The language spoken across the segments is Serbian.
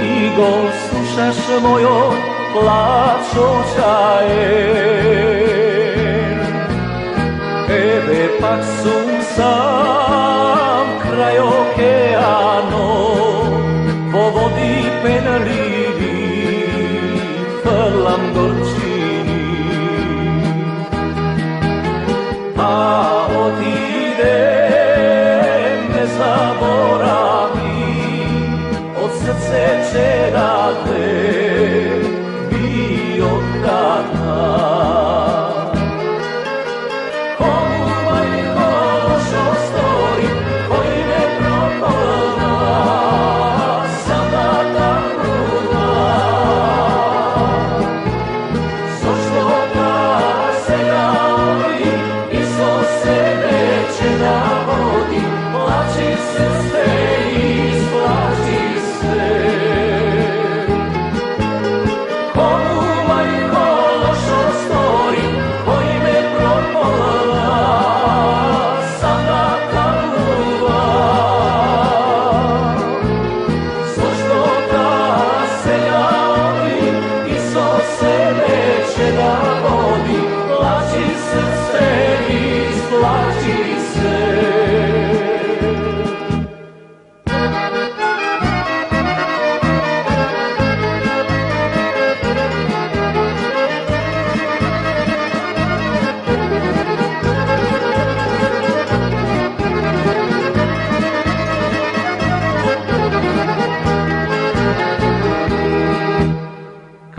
Knjigom slušaš mojom plač očajen. Tebe pak sum sam kraj okeano, po vodi penalini, frlam gorčini. Pa odidem, ne zaboravim, od srce će rade bio tata.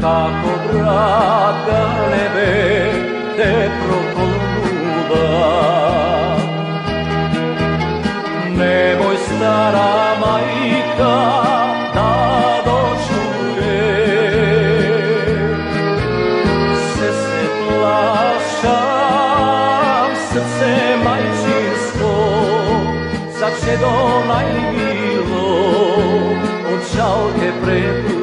Kako draga nebe te prokoluda, nemoj stara majka da dočuje. Se plašam, srce majčinsko, sad će do najmilo od žalke pretu.